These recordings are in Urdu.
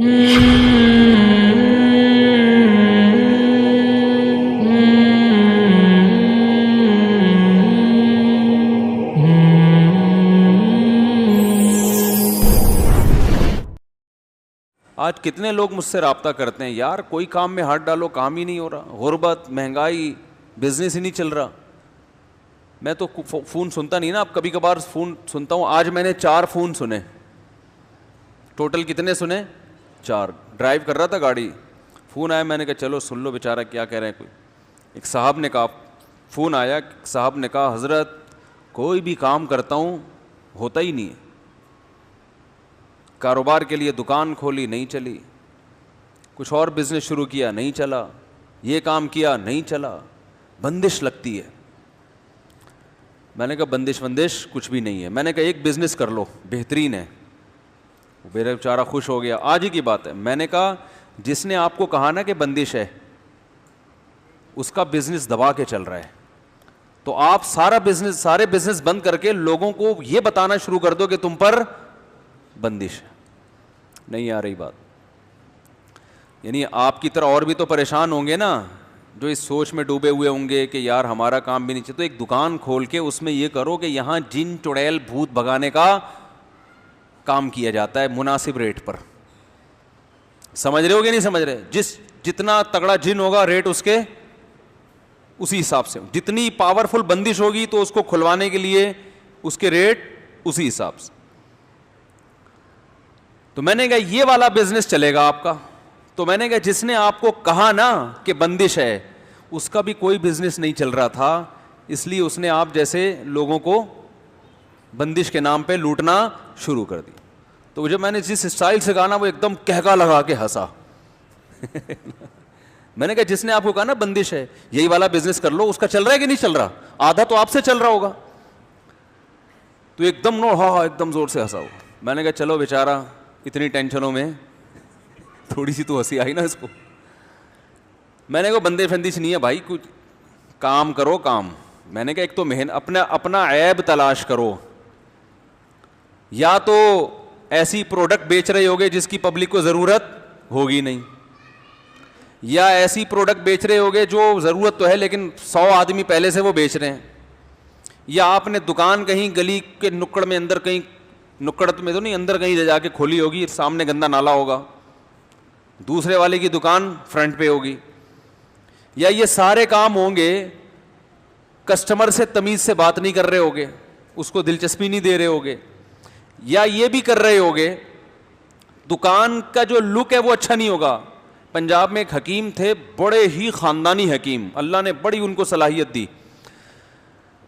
آج کتنے لوگ مجھ سے رابطہ کرتے ہیں، یار کوئی کام میں ہاتھ ڈالو کام ہی نہیں ہو رہا، غربت، مہنگائی، بزنس ہی نہیں چل رہا۔ میں تو فون سنتا نہیں نا، اب کبھی کبھار فون سنتا ہوں۔ آج میں نے 4 فون سنے، ٹوٹل کتنے سنے؟ 4۔ ڈرائیو کر رہا تھا گاڑی، فون آیا، میں نے کہا چلو سن لو بیچارہ کیا کہہ رہے ہیں۔ کوئی ایک صاحب نے کہا، فون آیا، صاحب نے کہا حضرت کوئی بھی کام کرتا ہوں ہوتا ہی نہیں ہے، کاروبار کے لیے دکان کھولی نہیں چلی، کچھ اور بزنس شروع کیا نہیں چلا، یہ کام کیا نہیں چلا، بندش لگتی ہے۔ میں نے کہا بندش کچھ بھی نہیں ہے، میں نے کہا ایک بزنس کر لو بہترین ہے۔ میرا بیچارہ خوش ہو گیا۔ آج ہی کی بات ہے، میں نے کہا جس نے آپ کو کہا نا کہ بندش ہے، اس کا بزنس دبا کے چل رہا ہے، تو آپ سارے بزنس بند کر کے لوگوں کو یہ بتانا شروع کر دو کہ تم پر بندش ہے۔ نہیں آ رہی بات؟ یعنی آپ کی طرح اور بھی تو پریشان ہوں گے نا، جو اس سوچ میں ڈوبے ہوئے ہوں گے کہ یار ہمارا کام بھی نہیں چلتا۔ تو ایک دکان کھول کے اس میں یہ کرو کہ یہاں جن چڑیل بھوت بھگانے کا کام کیا جاتا ہے مناسب ریٹ پر۔ سمجھ رہے ہو کہ نہیں سمجھ رہے؟ جتنا تگڑا جن ہوگا ریٹ اس کے اسی حساب سے، جتنی پاورفل بندش ہوگی تو اس کو کھلوانے کے لیے اس کے ریٹ اسی حساب سے۔ تو میں نے کہا یہ والا بزنس چلے گا آپ کا۔ تو میں نے کہا جس نے آپ کو کہا نا کہ بندش ہے، اس کا بھی کوئی بزنس نہیں چل رہا تھا، اس لیے اس نے آپ جیسے لوگوں کو بندش کے نام پہ لوٹنا شروع کر دی۔ تو جب میں نے جس اسٹائل سے کہا نا، وہ ایک دم کہکا لگا کے ہنسا۔ میں نے کہا جس نے آپ کو کہا نا بندش ہے، یہی والا بزنس کر لو، اس کا چل رہا ہے کہ نہیں چل رہا؟ آدھا تو آپ سے چل رہا ہوگا۔ تو ایک دم ایک دم زور سے ہنسا ہوا۔ میں نے کہا چلو بیچارہ اتنی ٹینشنوں میں تھوڑی سی تو ہنسی آئی نا اس کو۔ میں نے کہا بندے فندش نہیں ہے بھائی، کچھ کام کرو کام۔ میں نے کہا ایک تو اپنا عیب تلاش کرو، یا تو ایسی پروڈکٹ بیچ رہے ہوگے جس کی پبلک کو ضرورت ہوگی نہیں، یا ایسی پروڈکٹ بیچ رہے ہوگے جو ضرورت تو ہے لیکن 100 آدمی پہلے سے وہ بیچ رہے ہیں، یا آپ نے دکان کہیں گلی کے نکڑ میں اندر کہیں، نکڑ میں تو نہیں، اندر کہیں جا کے کھولی ہوگی، سامنے گندا نالا ہوگا، دوسرے والے کی دکان فرنٹ پہ ہوگی، یا یہ سارے کام ہوں گے کسٹمر سے تمیز سے بات نہیں کر رہے ہوگے، اس کو دلچسپی نہیں دے رہے ہوگے، یا یہ بھی کر رہے ہوگے دکان کا جو لک ہے وہ اچھا نہیں ہوگا۔ پنجاب میں ایک حکیم تھے، بڑے ہی خاندانی حکیم، اللہ نے بڑی ان کو صلاحیت دی۔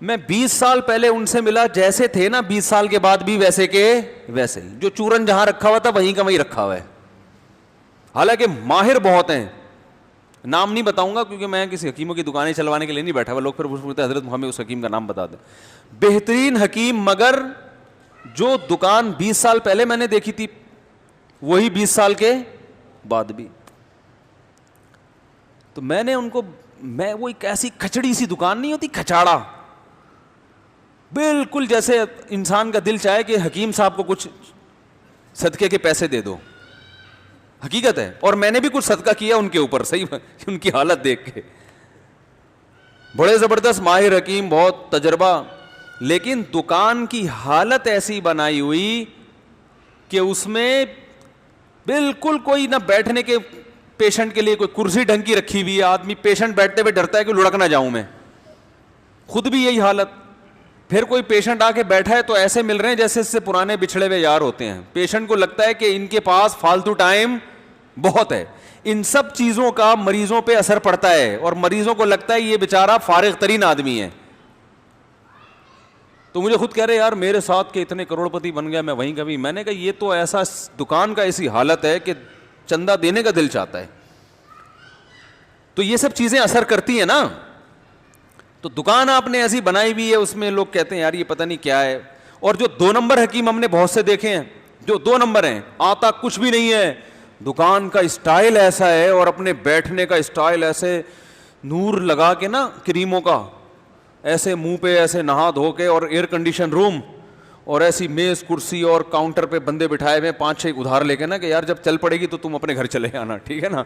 میں 20 سال پہلے ان سے ملا، جیسے تھے نا 20 سال کے بعد بھی ویسے کے ویسے، جو چورن جہاں رکھا ہوا تھا وہیں کا وہیں رکھا ہوا ہے۔ حالانکہ ماہر بہت ہیں، نام نہیں بتاؤں گا کیونکہ میں کسی حکیموں کی دکانیں چلوانے کے لیے نہیں بیٹھا ہوا، لوگ پھر پوچھتے ہیں حضرت ہمیں اس حکیم کا نام بتا دیں۔ بہترین حکیم، مگر جو دکان 20 سال پہلے میں نے دیکھی تھی وہی 20 سال کے بعد بھی۔ تو میں نے ان کو، وہ ایک ایسی کھچڑی سی دکان نہیں ہوتی، کھچاڑا، بالکل جیسے انسان کا دل چاہے کہ حکیم صاحب کو کچھ صدقے کے پیسے دے دو، حقیقت ہے۔ اور میں نے بھی کچھ صدقہ کیا ان کے اوپر، صحیح ان کی حالت دیکھ کے۔ بڑے زبردست ماہر حکیم، بہت تجربہ، لیکن دکان کی حالت ایسی بنائی ہوئی کہ اس میں بالکل کوئی نہ بیٹھنے کے، پیشنٹ کے لیے کوئی کرسی ڈھنگ کی رکھی ہوئی ہے، آدمی پیشنٹ بیٹھتے ہوئے ڈرتا ہے کہ لڑک نہ جاؤں میں، خود بھی یہی حالت۔ پھر کوئی پیشنٹ آ کے بیٹھا ہے تو ایسے مل رہے ہیں جیسے اس سے پرانے بچھڑے ہوئے یار ہوتے ہیں، پیشنٹ کو لگتا ہے کہ ان کے پاس فالتو ٹائم بہت ہے۔ ان سب چیزوں کا مریضوں پہ اثر پڑتا ہے، اور مریضوں کو لگتا ہے یہ بیچارہ فارغ ترین آدمی ہے۔ تو مجھے خود کہہ رہے یار میرے ساتھ کے اتنے کروڑ پتی بن گیا، میں وہیں کبھی، میں نے کہا یہ تو ایسا دکان کا ایسی حالت ہے کہ چندہ دینے کا دل چاہتا ہے۔ تو یہ سب چیزیں اثر کرتی ہیں نا۔ تو دکان آپ نے ایسی بنائی ہوئی ہے، اس میں لوگ کہتے ہیں یار یہ پتہ نہیں کیا ہے۔ اور جو 2 نمبر حکیم ہم نے بہت سے دیکھے ہیں، جو 2 نمبر ہیں، آتا کچھ بھی نہیں ہے، دکان کا اسٹائل ایسا ہے اور اپنے بیٹھنے کا اسٹائل ایسے، نور لگا کے نا کریموں کا، ایسے منہ پہ ایسے نہا دھو کے، اور ایئر کنڈیشن روم، اور ایسی میز کرسی اور کاؤنٹر پہ بندے بٹھائے ہوئے 5-6 ادھار لے کے نا کہ یار جب چل پڑے گی تو تم اپنے گھر چلے آنا, ٹھیک ہے نا.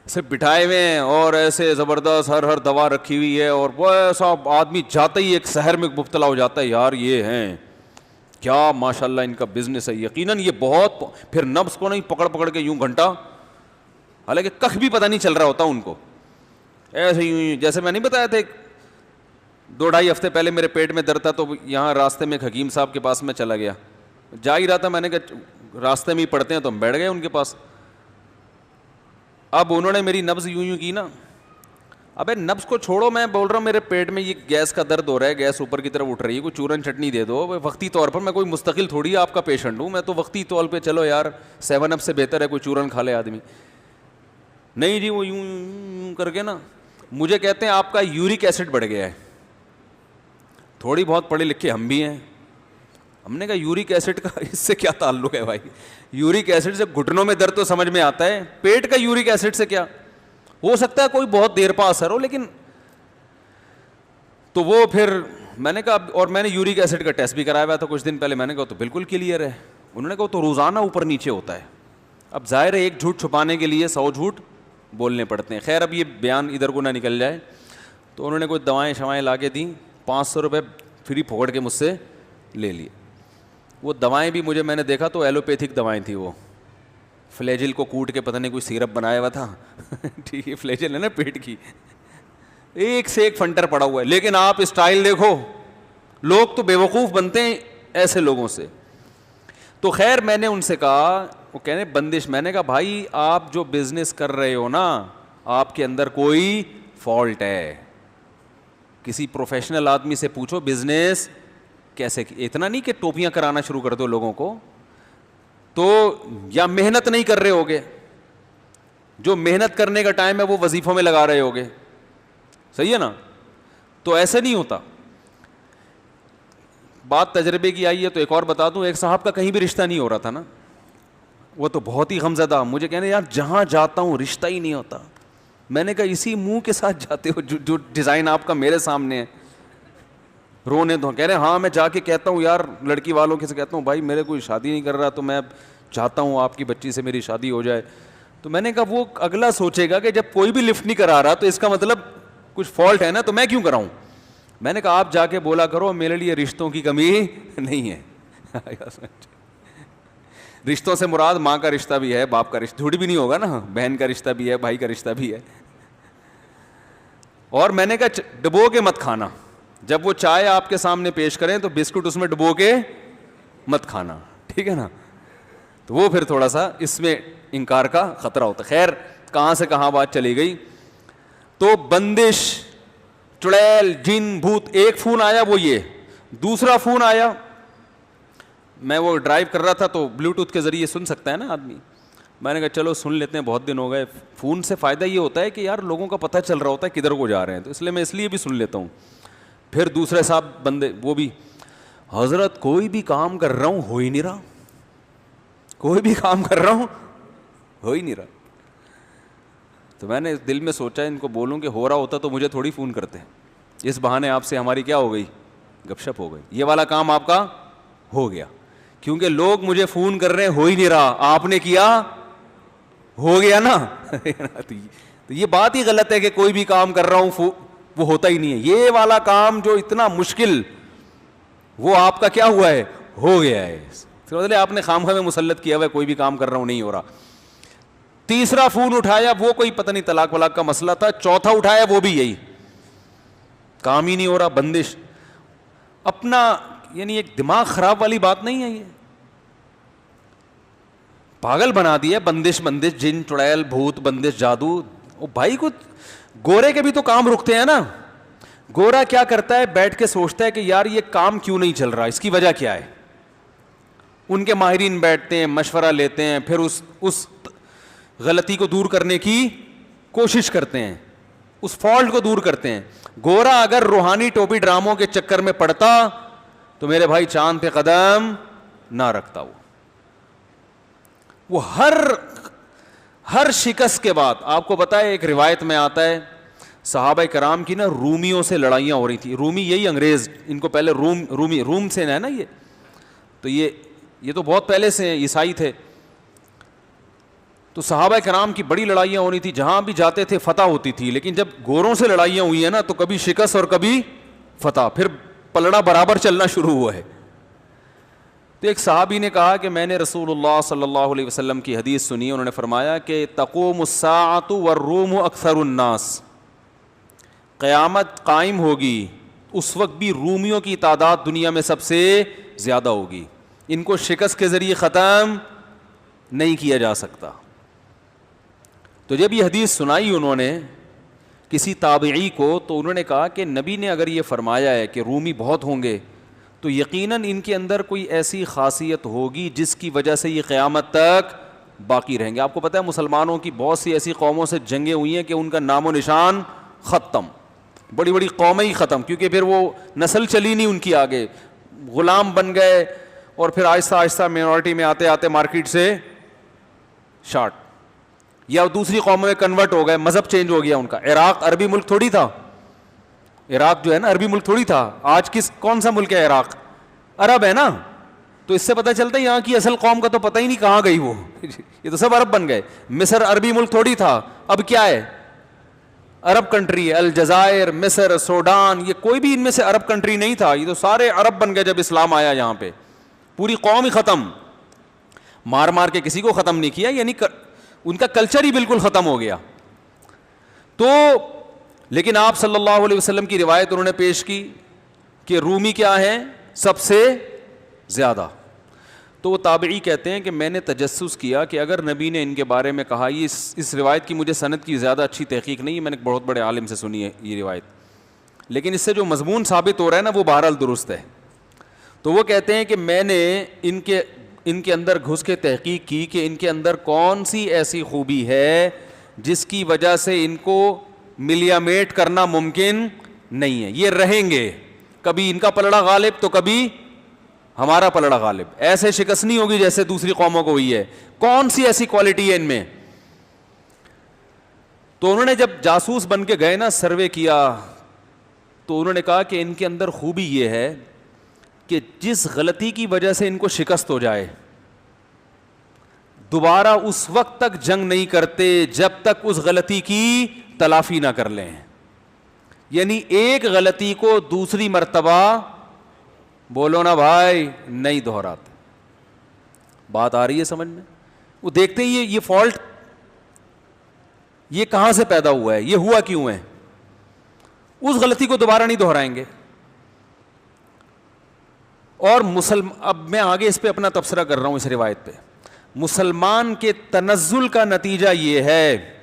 سے بٹھائے ہوئے ہیں اور ایسے زبردست ہر دوا رکھی ہوئی ہے, اور وہ ایسا آدمی جاتے ہی ایک سحر میں مبتلا ہو جاتا ہے, یار یہ ہیں کیا ماشاءاللہ ان کا بزنس ہے. یقیناً یہ بہت, پھر نفس کو نہیں پکڑ کے یوں گھنٹہ, حالانکہ کخ بھی پتہ نہیں چل رہا ہوتا ان کو, ایسے ہی جیسے میں نہیں بتایا تھا 2-2.5 ہفتے پہلے میرے پیٹ میں درد تھا, تو یہاں راستے میں ایک حکیم صاحب کے پاس میں چلا گیا, جا ہی رہا تھا, میں نے کہا راستے میں ہی پڑتے ہیں, تو ہم بیٹھ گئے ان کے پاس. اب انہوں نے میری نبض یوں کی نا, ابے نبض کو چھوڑو, میں بول رہا ہوں میرے پیٹ میں یہ گیس کا درد ہو رہا ہے, گیس اوپر کی طرف اٹھ رہی ہے, کوئی چورن چٹنی دے دو وقتی طور پر. میں کوئی مستقل تھوڑی آپ کا پیشنٹ ہوں, میں تو وقتی طور پہ چلو یار 7 اپ سے بہتر ہے کوئی چورن کھا لے آدمی. نہیں جی, وہ یوں کر کے نا مجھے کہتے ہیں آپ کا یورک ایسڈ بڑھ گیا ہے. تھوڑی بہت پڑھے لکھے ہم بھی ہیں. ہم نے کہا یورک ایسڈ کا اس سے کیا تعلق ہے بھائی, یورک ایسڈ سے گھٹنوں میں درد تو سمجھ میں آتا ہے, پیٹ کا یورک ایسڈ سے کیا ہو سکتا ہے, کوئی بہت دیر پا اثر ہو. لیکن تو وہ پھر میں نے کہا, اور میں نے یورک ایسڈ کا ٹیسٹ بھی کرایا ہوا تھا کچھ دن پہلے, میں نے کہا تو بالکل کلیئر ہے. انہوں نے کہا تو روزانہ اوپر نیچے ہوتا ہے. اب ظاہر ہے ایک جھوٹ چھپانے کے لیے 100 جھوٹ بولنے پڑتے ہیں. خیر اب یہ بیان ادھر کو نہ نکل جائے, تو انہوں نے کوئی دوائیں شوائیں لا کے دیں, 500 روپے فری پھوڑ کے مجھ سے لے لیے. وہ دوائیں بھی مجھے, میں نے دیکھا تو ایلوپیتھک دوائیں تھیں, وہ فلیجل کو کوٹ کے پتہ نہیں کوئی سیرپ بنایا ہوا تھا, ٹھیک ہے فلیجل ہے نا پیٹ کی, ایک سے ایک فنٹر پڑا ہوا ہے. لیکن آپ اسٹائل دیکھو, لوگ تو بیوقوف بنتے ہیں ایسے لوگوں سے. تو خیر میں نے ان سے کہا, وہ کہنے بندش, میں نے کہا بھائی آپ جو بزنس کر رہے ہو نا, آپ کے اندر کوئی فالٹ ہے. کسی پروفیشنل آدمی سے پوچھو بزنس کیسے, اتنا نہیں کہ ٹوپیاں کرانا شروع کر دو لوگوں کو, تو یا محنت نہیں کر رہے ہوگے, جو محنت کرنے کا ٹائم ہے وہ وظیفوں میں لگا رہے ہوگے, صحیح ہے نا. تو ایسے نہیں ہوتا. بات تجربے کی آئی ہے تو ایک اور بتا دوں, ایک صاحب کا کہیں بھی رشتہ نہیں ہو رہا تھا نا, وہ تو بہت ہی غمزدہ, مجھے کہنے یار جہاں جاتا ہوں رشتہ ہی نہیں ہوتا. میں نے کہا اسی منہ کے ساتھ جاتے ہو جو ڈیزائن آپ کا میرے سامنے ہے, رونے دو. کہہ رہے ہاں میں جا کے کہتا ہوں یار لڑکی والوں کے سے کہتا ہوں بھائی میرے کوئی شادی نہیں کر رہا, تو میں چاہتا ہوں آپ کی بچی سے میری شادی ہو جائے. تو میں نے کہا وہ اگلا سوچے گا کہ جب کوئی بھی لفٹ نہیں کرا رہا تو اس کا مطلب کچھ فالٹ ہے نا, تو میں کیوں کراؤں. میں نے کہا آپ جا کے بولا کرو میرے لیے رشتوں کی کمی نہیں ہے. رشتوں سے مراد ماں کا رشتہ بھی ہے, باپ کا رشتہ, جھوٹ بھی نہیں ہوگا نا, بہن کا رشتہ بھی ہے, بھائی کا رشتہ بھی ہے. اور میں نے کہا ڈبو کے مت کھانا, جب وہ چائے آپ کے سامنے پیش کریں تو بسکٹ اس میں ڈبو کے مت کھانا, ٹھیک ہے نا. تو وہ پھر تھوڑا سا اس میں انکار کا خطرہ ہوتا. خیر کہاں سے کہاں بات چلی گئی. تو بندش, چڑیل, جن, بھوت. ایک فون آیا وہ یہ, دوسرا فون آیا, میں وہ ڈرائیو کر رہا تھا تو بلوٹوتھ کے ذریعے سن سکتا ہے نا آدمی. میں نے کہا چلو سن لیتے ہیں, بہت دن ہو گئے. فون سے فائدہ یہ ہوتا ہے کہ یار لوگوں کا پتہ چل رہا ہوتا ہے کدھر کو جا رہے ہیں, تو اس لیے میں اس لیے بھی سن لیتا ہوں. پھر دوسرے صاحب بندے, وہ بھی حضرت کوئی بھی کام کر رہا ہوں ہو ہی نہیں رہا, کوئی بھی کام کر رہا ہوں ہو ہی نہیں رہا. تو میں نے دل میں سوچا ان کو بولوں کہ ہو رہا ہوتا تو مجھے تھوڑی فون کرتے, اس بہانے آپ سے ہماری کیا ہو گئی, گپ شپ ہو گئی. یہ والا کام آپ کا ہو گیا, کیونکہ لوگ مجھے فون کر رہے ہیں ہو ہی نہیں رہا, آپ نے کیا ہو گیا نا. تو یہ بات ہی غلط ہے کہ کوئی بھی کام کر رہا ہوں وہ ہوتا ہی نہیں ہے. یہ والا کام جو اتنا مشکل, وہ آپ کا کیا ہوا ہے, ہو گیا ہے. آپ نے خامخواہ میں مسلط کیا ہوا ہے, کوئی بھی کام کر رہا ہوں نہیں ہو رہا. تیسرا فون اٹھایا, وہ کوئی پتہ نہیں طلاق ولاق کا مسئلہ تھا. چوتھا اٹھایا, وہ بھی یہی, کام ہی نہیں ہو رہا. بندش اپنا, یعنی ایک دماغ خراب والی بات نہیں ہے, یہ پاگل بنا دیا. بندش بندش, جن, چڑیل, بھوت, بندش, جادو. بھائی کو گورے کے بھی تو کام رکتے ہیں نا. گورا کیا کرتا ہے, بیٹھ کے سوچتا ہے کہ یار یہ کام کیوں نہیں چل رہا, اس کی وجہ کیا ہے. ان کے ماہرین بیٹھتے ہیں, مشورہ لیتے ہیں, پھر اس غلطی کو دور کرنے کی کوشش کرتے ہیں, اس فالٹ کو دور کرتے ہیں. گورا اگر روحانی ٹوپی ڈراموں کے چکر میں پڑتا تو میرے بھائی چاند پہ قدم نہ رکھتا. وہ ہر شکست کے بعد, آپ کو پتا ہے ایک روایت میں آتا ہے صحابہ کرام کی نا رومیوں سے لڑائیاں ہو رہی تھی. رومی یہی انگریز, ان کو پہلے روم سے ہے نا یہ, تو یہ تو بہت پہلے سے عیسائی تھے. تو صحابہ کرام کی بڑی لڑائیاں ہو رہی تھی, جہاں بھی جاتے تھے فتح ہوتی تھی. لیکن جب گوروں سے لڑائیاں ہوئی ہیں نا تو کبھی شکست اور کبھی فتح, پھر پلڑا برابر چلنا شروع ہوا ہے. تو ایک صحابی نے کہا کہ میں نے رسول اللہ صلی اللہ علیہ وسلم کی حدیث سنی, انہوں نے فرمایا کہ تقوم الساعۃ والروم اکثر الناس, قیامت قائم ہوگی اس وقت بھی رومیوں کی تعداد دنیا میں سب سے زیادہ ہوگی, ان کو شکست کے ذریعے ختم نہیں کیا جا سکتا. تو جب یہ حدیث سنائی انہوں نے کسی تابعی کو, تو انہوں نے کہا کہ نبی نے اگر یہ فرمایا ہے کہ رومی بہت ہوں گے تو یقیناً ان کے اندر کوئی ایسی خاصیت ہوگی جس کی وجہ سے یہ قیامت تک باقی رہیں گے. آپ کو پتہ ہے مسلمانوں کی بہت سی ایسی قوموں سے جنگیں ہوئی ہیں کہ ان کا نام و نشان ختم, بڑی بڑی قومیں ہی ختم, کیونکہ پھر وہ نسل چلی نہیں ان کی آگے, غلام بن گئے اور پھر آہستہ آہستہ مینورٹی میں آتے آتے مارکیٹ سے شارٹ, یا دوسری قوموں میں کنورٹ ہو گئے, مذہب چینج ہو گیا ان کا. عراق عربی ملک تھوڑی تھا, عراق جو ہے نا عربی ملک تھوڑی تھا. آج کون سا ملک ہے عراق؟ عرب ہے نا. تو اس سے پتہ چلتا ہے یہاں کی اصل قوم کا تو پتہ ہی نہیں کہاں گئی وہ, یہ تو سب عرب بن گئے. مصر عربی ملک تھوڑی تھا, اب کیا ہے؟ عرب کنٹری ہے. الجزائر, مصر, سوڈان, یہ کوئی بھی ان میں سے عرب کنٹری نہیں تھا, یہ تو سارے عرب بن گئے جب اسلام آیا یہاں پہ. پوری قوم ہی ختم, مار مار کے کسی کو ختم نہیں کیا, یعنی ان کا کلچر ہی بالکل ختم ہو گیا. تو لیکن آپ صلی اللہ علیہ وسلم کی روایت انہوں نے پیش کی کہ رومی کیا ہیں سب سے زیادہ. تو وہ تابعی کہتے ہیں کہ میں نے تجسس کیا کہ اگر نبی نے ان کے بارے میں کہا, یہ اس روایت کی مجھے سند کی زیادہ اچھی تحقیق نہیں ہے, میں نے بہت بڑے عالم سے سنی ہے یہ روایت, لیکن اس سے جو مضمون ثابت ہو رہا ہے نا وہ بہرحال درست ہے. تو وہ کہتے ہیں کہ میں نے ان کے اندر گھس کے تحقیق کی کہ ان کے اندر کون سی ایسی خوبی ہے جس کی وجہ سے ان کو ملیامیٹ کرنا ممکن نہیں ہے. یہ رہیں گے, کبھی ان کا پلڑا غالب تو کبھی ہمارا پلڑا غالب, ایسے شکست نہیں ہوگی جیسے دوسری قوموں کو ہوئی ہے. کون سی ایسی کوالٹی ہے ان میں؟ تو انہوں نے جب جاسوس بن کے گئے نا, سروے کیا, تو انہوں نے کہا کہ ان کے اندر خوبی یہ ہے کہ جس غلطی کی وجہ سے ان کو شکست ہو جائے دوبارہ اس وقت تک جنگ نہیں کرتے جب تک اس غلطی کی تلافی نہ کر لیں. یعنی ایک غلطی کو دوسری مرتبہ, بولو نا بھائی, نہیں دہراتے. بات آ رہی ہے سمجھ میں؟ وہ دیکھتے ہیں یہ فالٹ یہ کہاں سے پیدا ہوا ہے, یہ ہوا کیوں ہے, اس غلطی کو دوبارہ نہیں دہرائیں گے. اور اب میں آگے اس پہ اپنا تبصرہ کر رہا ہوں اس روایت پہ. مسلمان کے تنزل کا نتیجہ یہ ہے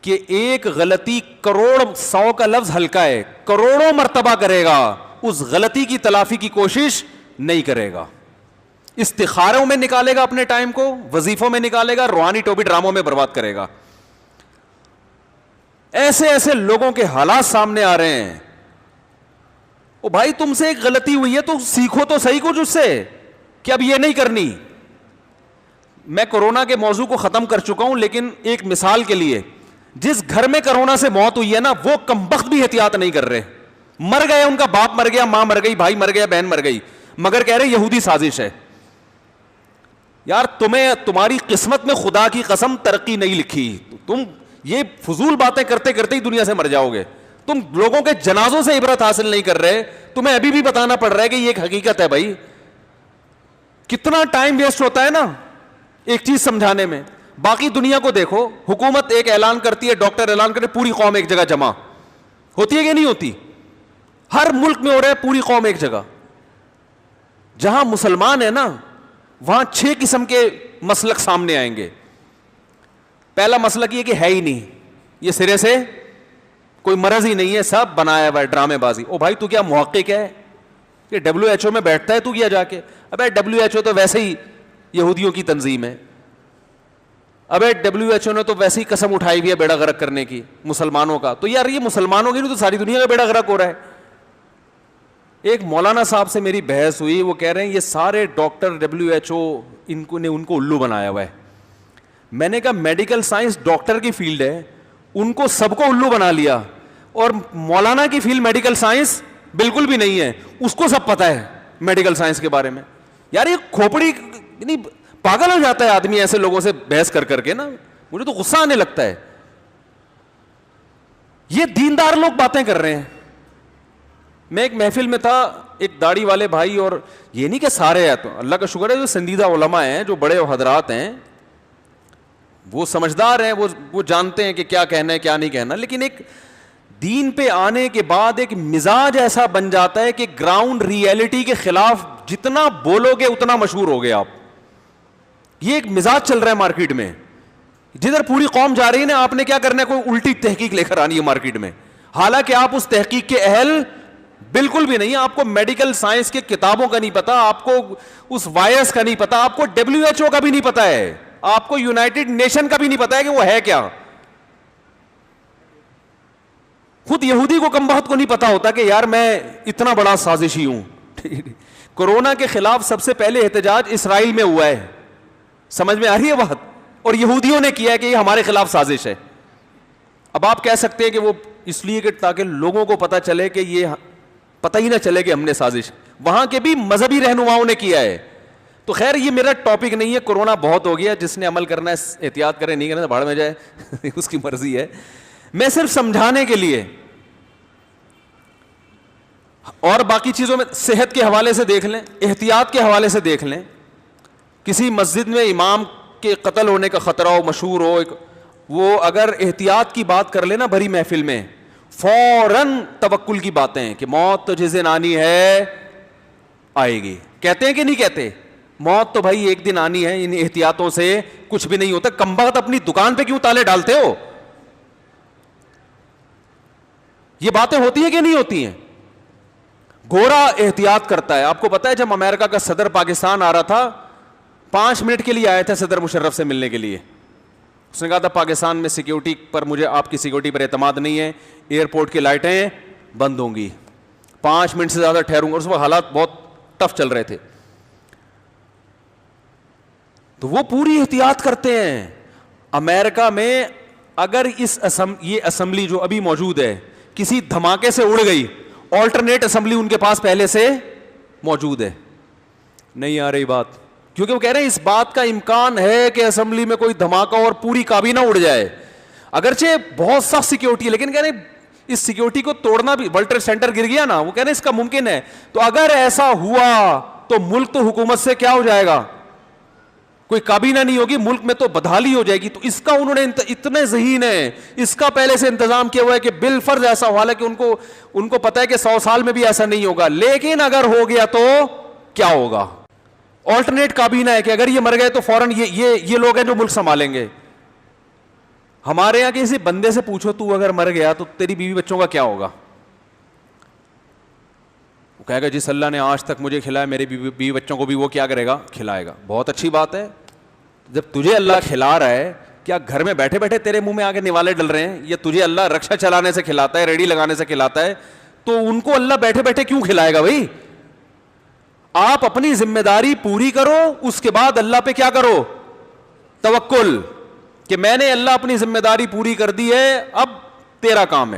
کہ ایک غلطی کروڑ, 100 کا لفظ ہلکا ہے, کروڑوں مرتبہ کرے گا, اس غلطی کی تلافی کی کوشش نہیں کرے گا. استخاروں میں نکالے گا اپنے ٹائم کو, وظیفوں میں نکالے گا, روحانی ٹوپی ڈراموں میں برباد کرے گا. ایسے ایسے لوگوں کے حالات سامنے آ رہے ہیں. او بھائی تم سے ایک غلطی ہوئی ہے تو سیکھو تو صحیح کچھ اس سے, کہ اب یہ نہیں کرنی. میں کورونا کے موضوع کو ختم کر چکا ہوں, لیکن ایک مثال کے لیے, جس گھر میں کورونا سے موت ہوئی ہے نا وہ کمبخت بھی احتیاط نہیں کر رہے. مر گئے, ان کا باپ مر گیا, ماں مر گئی, بھائی مر گیا, بہن مر گئی, مگر کہہ رہے یہودی سازش ہے. یار تمہاری قسمت میں خدا کی قسم ترقی نہیں لکھی, تم یہ فضول باتیں کرتے کرتے ہی دنیا سے مر جاؤ گے. تم لوگوں کے جنازوں سے عبرت حاصل نہیں کر رہے, تمہیں ابھی بھی بتانا پڑ رہا ہے کہ یہ ایک حقیقت ہے. بھائی کتنا ٹائم ویسٹ ہوتا ہے نا ایک چیز سمجھانے میں. باقی دنیا کو دیکھو, حکومت ایک اعلان کرتی ہے, ڈاکٹر اعلان کرتے, پوری قوم ایک جگہ جمع ہوتی ہے کہ نہیں ہوتی؟ ہر ملک میں ہو رہا ہے, پوری قوم ایک جگہ. جہاں مسلمان ہے نا وہاں 6 قسم کے مسلک سامنے آئیں گے. پہلا مسلک یہ کہ ہے ہی نہیں, یہ سرے سے کوئی مرض ہی نہیں ہے, سب بنایا ہوا ہے, ڈرامے بازی. او بھائی تو کیا محقق ہے کہ WHO میں بیٹھتا ہے تو کیا جا کے؟ ابے WHO تو ویسے ہی یہودیوں کی تنظیم ہے. ابے WHO نے تو ویسے ہی قسم اٹھائی ہوئی ہے بیڑا غرق کرنے کی مسلمانوں کا. تو یار یہ مسلمانوں کی نہیں تو ساری دنیا کا بیڑا غرق ہو رہا ہے. ایک مولانا صاحب سے میری بحث ہوئی, وہ کہہ رہے ہیں یہ سارے ڈاکٹر WHO ان کو الو بنایا ہوا ہے. میں نے کہا میڈیکل سائنس ڈاکٹر کی فیلڈ ہے, ان کو سب کو الو بنا لیا, اور مولانا کی فیلڈ میڈیکل سائنس بالکل بھی نہیں ہے, اس کو سب پتا ہے میڈیکل سائنس کے بارے میں. یار یہ کھوپڑی, یعنی پاگل ہو جاتا ہے آدمی ایسے لوگوں سے بحث کر کر کے نا, مجھے تو غصہ آنے لگتا ہے. یہ دیندار لوگ باتیں کر رہے ہیں. میں ایک محفل میں تھا, ایک داڑھی والے بھائی, اور یہ نہیں کہ سارے ہیں, تو اللہ کا شکر ہے جو سندیدہ علماء ہیں, جو بڑے حضرات ہیں, وہ سمجھدار ہیں, وہ جانتے ہیں کہ کیا کہنا ہے کیا نہیں کہنا. لیکن ایک دین پہ آنے کے بعد ایک مزاج ایسا بن جاتا ہے کہ گراؤنڈ ریئلٹی کے خلاف جتنا بولو گے اتنا مشہور ہو گے آپ. یہ ایک مزاج چل رہا ہے مارکیٹ میں, جدھر پوری قوم جا رہی ہے نا, آپ نے کیا کرنا ہے, کوئی الٹی تحقیق لے کر آنی ہے مارکیٹ میں, حالانکہ آپ اس تحقیق کے اہل بالکل بھی نہیں. آپ کو میڈیکل سائنس کے کتابوں کا نہیں پتا, آپ کو اس وائرس کا نہیں پتا, آپ کو WHO کا بھی نہیں پتا ہے, آپ کو یونائٹڈ نیشن کا بھی نہیں پتا ہے کہ وہ ہے کیا. خود یہودی کو کم بہت کو نہیں پتا ہوتا کہ یار میں اتنا بڑا سازشی ہوں. کورونا کے خلاف سب سے پہلے احتجاج اسرائیل میں ہوا ہے, سمجھ میں آ رہی ہے بات, اور یہودیوں نے کیا ہے کہ یہ ہمارے خلاف سازش ہے. اب آپ کہہ سکتے ہیں کہ وہ اس لیے کہ تاکہ لوگوں کو پتا چلے کہ یہ پتہ ہی نہ چلے کہ ہم نے سازش, وہاں کے بھی مذہبی رہنماؤں نے کیا ہے. تو خیر یہ میرا ٹاپک نہیں ہے, کورونا بہت ہو گیا, جس نے عمل کرنا ہے احتیاط کرے, نہیں کرنا بھاڑ میں جائے, اس کی مرضی ہے. میں صرف سمجھانے کے لیے, اور باقی چیزوں میں صحت کے حوالے سے دیکھ لیں, احتیاط کے حوالے سے دیکھ لیں. کسی مسجد میں امام کے قتل ہونے کا خطرہ ہو, مشہور ہو, وہ اگر احتیاط کی بات کر لینا بھری محفل میں, فوراً توکل کی باتیں ہیں کہ موت تو جس دن آنی ہے آئے گی. کہتے ہیں کہ نہیں کہتے, موت تو بھائی ایک دن آنی ہے, ان احتیاطوں سے کچھ بھی نہیں ہوتا. کمبخت اپنی دکان پہ کیوں تالے ڈالتے ہو؟ یہ باتیں ہوتی ہیں کہ نہیں ہوتی ہیں؟ گورا احتیاط کرتا ہے. آپ کو پتا ہے جب امریکہ کا صدر پاکستان آ رہا تھا, 5 منٹ کے لیے آیا تھا صدر مشرف سے ملنے کے لیے. اس نے کہا تھا پاکستان میں سیکیورٹی پر, مجھے آپ کی سیکیورٹی پر اعتماد نہیں ہے, ایئرپورٹ کی لائٹیں بند ہوں گی, 5 منٹ سے زیادہ ٹھہروں گا. اس وقت حالات بہت ٹف چل رہے تھے, تو وہ پوری احتیاط کرتے ہیں. امریکہ میں اگر یہ اسمبلی جو ابھی موجود ہے کسی دھماکے سے اڑ گئی, آلٹرنیٹ اسمبلی ان کے پاس پہلے سے موجود ہے. نہیں آ رہی بات, کیونکہ وہ کہہ رہے ہیں اس بات کا امکان ہے کہ اسمبلی میں کوئی دھماکہ اور پوری کابینہ اڑ جائے. اگرچہ بہت سخت سیکیورٹی ہے, لیکن کہہ رہے ہیں اس سیکیورٹی کو توڑنا بھی, ورلڈ ٹریڈ سینٹر گر گیا نا, وہ کہہ رہے ہیں اس کا ممکن ہے. تو اگر ایسا ہوا تو ملک تو حکومت سے کیا ہو جائے گا, کوئی کابینہ نہیں ہوگی, ملک میں تو بدحالی ہو جائے گی. تو اس کا انہوں نے اتنے ذہین ہیں, اس کا پہلے سے انتظام کیا ہوا ہے کہ بالفرض ایسا ہوا ہے کہ ان کو پتا ہے کہ 100 سال میں بھی ایسا نہیں ہوگا, لیکن اگر ہو گیا تو کیا ہوگا. آلٹرنیٹ کابینہ ہے کہ اگر یہ مر گئے تو فوراً یہ لوگ ہیں جو ملک سنبھالیں گے. ہمارے یہاں کسی بندے سے پوچھو تو اگر مر گیا تو تیری بیوی بچوں کا کیا ہوگا, وہ کہے گا جس اللہ نے آج تک مجھے کھلایا میرے بیوی بچوں کو بھی وہ کیا کرے گا, کھلائے گا. بہت اچھی بات ہے. جب تجھے اللہ کھلا رہا ہے, کیا گھر میں بیٹھے بیٹھے تیرے منہ میں آگے نوالے ڈل رہے ہیں, یا تجھے اللہ رکشا چلانے سے کھلاتا ہے, ریڈی لگانے سے کھلاتا ہے, تو ان کو اللہ بیٹھے بیٹھے کیوں کھلائے گا بھائی. آپ اپنی ذمہ داری پوری کرو, اس کے بعد اللہ پہ کیا کرو, توکل, کہ میں نے اللہ اپنی ذمہ داری پوری کر دی ہے, اب تیرا کام ہے.